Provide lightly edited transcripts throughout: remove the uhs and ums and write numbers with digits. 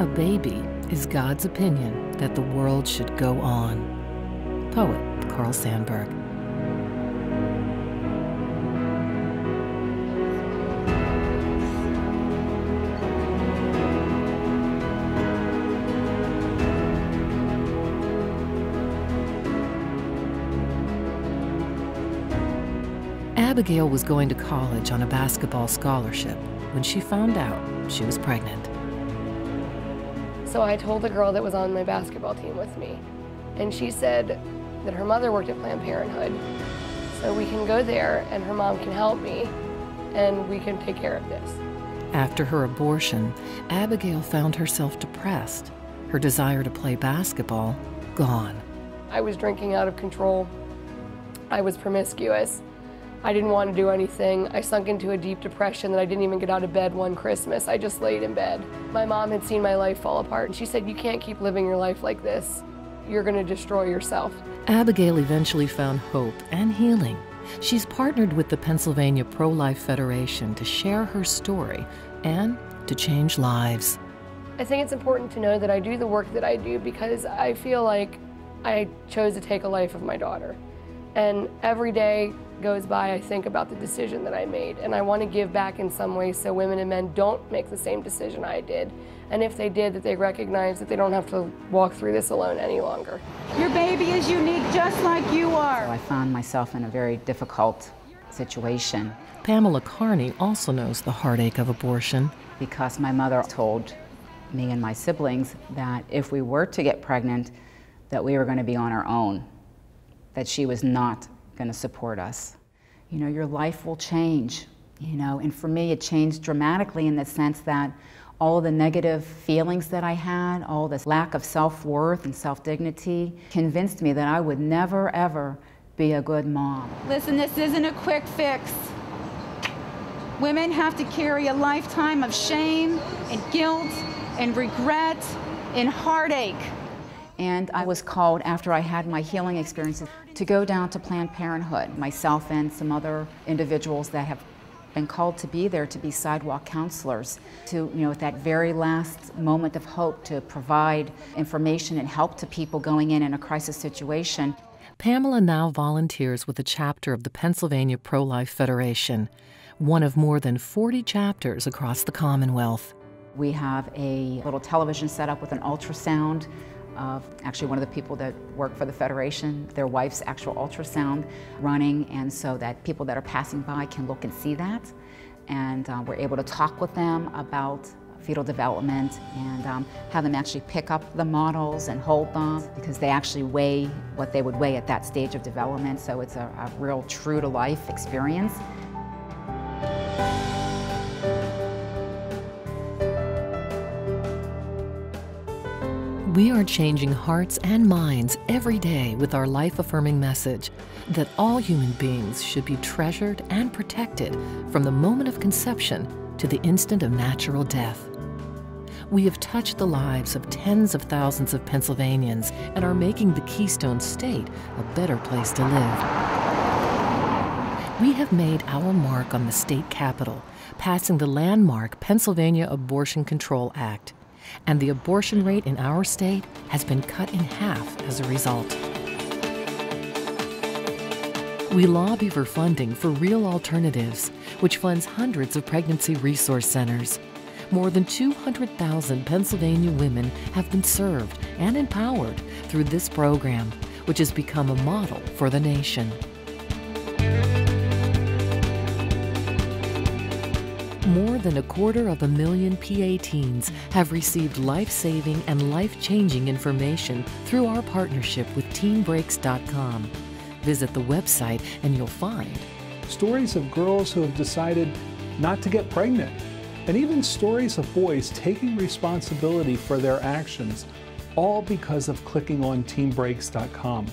A baby is God's opinion that the world should go on. Poet Carl Sandburg. Abigail was going to college on a basketball scholarship when she found out she was pregnant. So I told the girl that was on my basketball team with me, and she said that her mother worked at Planned Parenthood, so we can go there and her mom can help me and we can take care of this. After her abortion, Abigail found herself depressed, her desire to play basketball gone. I was drinking out of control. I was promiscuous. I didn't want to do anything. I sunk into a deep depression that I didn't even get out of bed one Christmas. I just laid in bed. My mom had seen my life fall apart, and she said, "You can't keep living your life like this. You're going to destroy yourself." Abigail eventually found hope and healing. She's partnered with the Pennsylvania Pro-Life Federation to share her story and to change lives. I think it's important to know that I do the work that I do because I feel like I chose to take a life of my daughter. And every day goes by, I think about the decision that I made, and I want to give back in some way so women and men don't make the same decision I did. And if they did, that they recognize that they don't have to walk through this alone any longer. Your baby is unique just like you are. So I found myself in a very difficult situation. Pamela Carney also knows the heartache of abortion. Because my mother told me and my siblings that if we were to get pregnant, that we were going to be on our own, that she was not going to support us. You know, your life will change, you know, and for me it changed dramatically in the sense that all the negative feelings that I had, all this lack of self-worth and self-dignity convinced me that I would never ever be a good mom. Listen, this isn't a quick fix. Women have to carry a lifetime of shame and guilt and regret and heartache. And I was called, after I had my healing experiences, to go down to Planned Parenthood. Myself and some other individuals that have been called to be there to be sidewalk counselors, to, you know, at that very last moment of hope, to provide information and help to people going in a crisis situation. Pamela now volunteers with a chapter of the Pennsylvania Pro-Life Federation, one of more than 40 chapters across the Commonwealth. We have a little television set up with an ultrasound of actually one of the people that work for the Federation, their wife's actual ultrasound running, and so that people that are passing by can look and see that. And we're able to talk with them about fetal development and have them actually pick up the models and hold them because they actually weigh what they would weigh at that stage of development, so it's a real true-to-life experience. We are changing hearts and minds every day with our life-affirming message that all human beings should be treasured and protected from the moment of conception to the instant of natural death. We have touched the lives of tens of thousands of Pennsylvanians and are making the Keystone State a better place to live. We have made our mark on the state capitol, passing the landmark Pennsylvania Abortion Control Act. And the abortion rate in our state has been cut in half as a result. We lobby for funding for Real Alternatives, which funds hundreds of pregnancy resource centers. More than 200,000 Pennsylvania women have been served and empowered through this program, which has become a model for the nation. More than 250,000 PA teens have received life-saving and life-changing information through our partnership with TeenBreaks.com. Visit the website and you'll find stories of girls who have decided not to get pregnant, and even stories of boys taking responsibility for their actions, all because of clicking on TeenBreaks.com.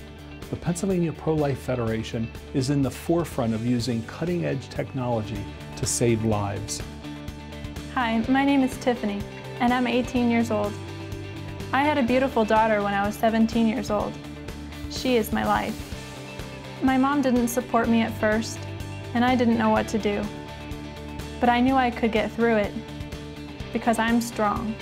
The Pennsylvania Pro-Life Federation is in the forefront of using cutting-edge technology to save lives. Hi, my name is Tiffany, and I'm 18 years old. I had a beautiful daughter when I was 17 years old. She is my life. My mom didn't support me at first, and I didn't know what to do. But I knew I could get through it, because I'm strong.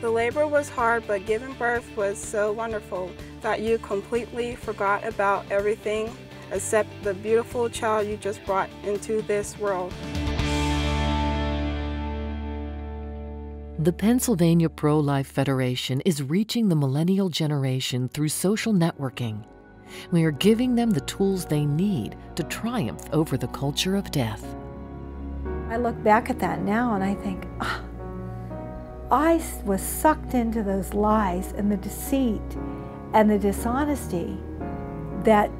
The labor was hard, but giving birth was so wonderful that you completely forgot about everything except the beautiful child you just brought into this world. The Pennsylvania Pro-Life Federation is reaching the millennial generation through social networking. We are giving them the tools they need to triumph over the culture of death. I look back at that now and I think, I was sucked into those lies and the deceit and the dishonesty that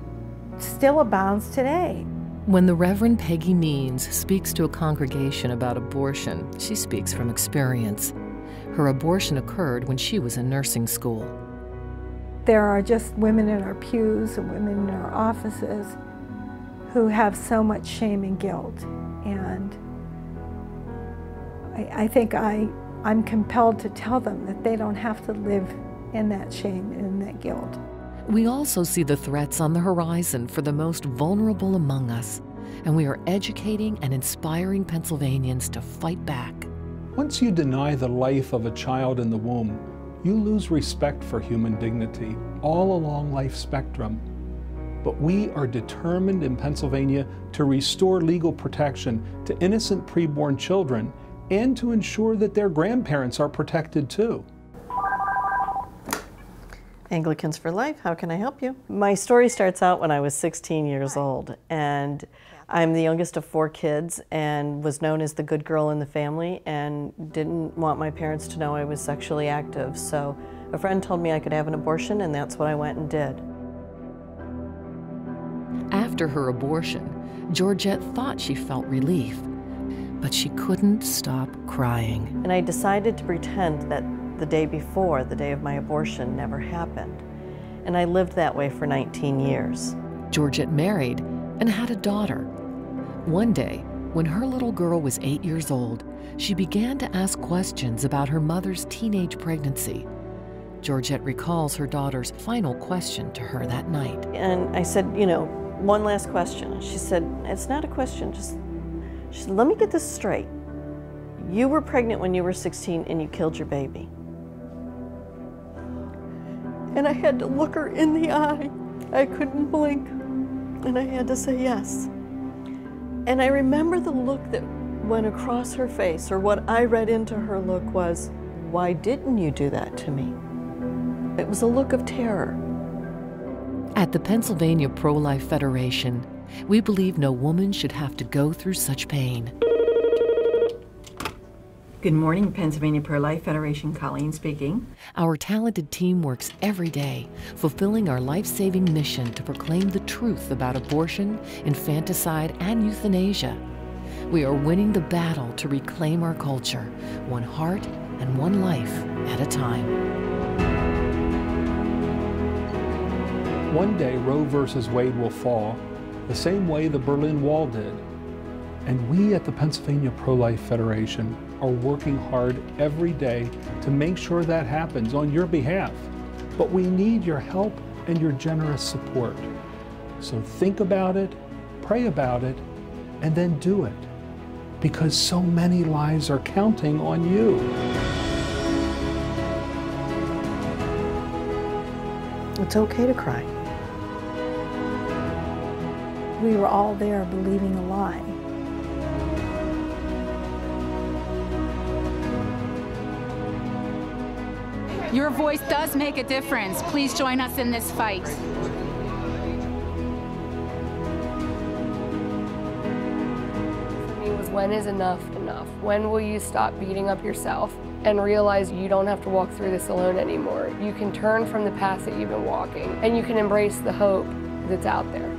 still abounds today. When the Reverend Peggy Means speaks to a congregation about abortion, she speaks from experience. Her abortion occurred when she was in nursing school. There are just women in our pews and women in our offices who have so much shame and guilt. And I think I'm compelled to tell them that they don't have to live in that shame and in that guilt. We also see the threats on the horizon for the most vulnerable among us, and we are educating and inspiring Pennsylvanians to fight back. Once you deny the life of a child in the womb, you lose respect for human dignity all along life spectrum. But we are determined in Pennsylvania to restore legal protection to innocent preborn children and to ensure that their grandparents are protected too. Anglicans for Life, how can I help you? My story starts out when I was 16 years old, and I'm the youngest of 4 kids and was known as the good girl in the family and didn't want my parents to know I was sexually active. So a friend told me I could have an abortion, and that's what I went and did. After her abortion, Georgette thought she felt relief, but she couldn't stop crying. And I decided to pretend that the day before, the day of my abortion, never happened. And I lived that way for 19 years. Georgette married and had a daughter. One day, when her little girl was 8 years old, she began to ask questions about her mother's teenage pregnancy. Georgette recalls her daughter's final question to her that night. And I said, you know, one last question. She said, it's not a question, she said, let me get this straight. You were pregnant when you were 16 and you killed your baby. And I had to look her in the eye. I couldn't blink. And I had to say yes. And I remember the look that went across her face, or what I read into her look was, why didn't you do that to me? It was a look of terror. At the Pennsylvania Pro-Life Federation, we believe no woman should have to go through such pain. Good morning, Pennsylvania Pro-Life Federation, Colleen speaking. Our talented team works every day, fulfilling our life-saving mission to proclaim the truth about abortion, infanticide, and euthanasia. We are winning the battle to reclaim our culture, one heart and one life at a time. One day, Roe versus Wade will fall the same way the Berlin Wall did. And we at the Pennsylvania Pro-Life Federation are working hard every day to make sure that happens on your behalf. But we need your help and your generous support. So think about it, pray about it, and then do it. Because so many lives are counting on you. It's okay to cry. We were all there believing a lie. Your voice does make a difference. Please join us in this fight. For me was, when is enough enough? When will you stop beating up yourself and realize you don't have to walk through this alone anymore? You can turn from the path that you've been walking, and you can embrace the hope that's out there.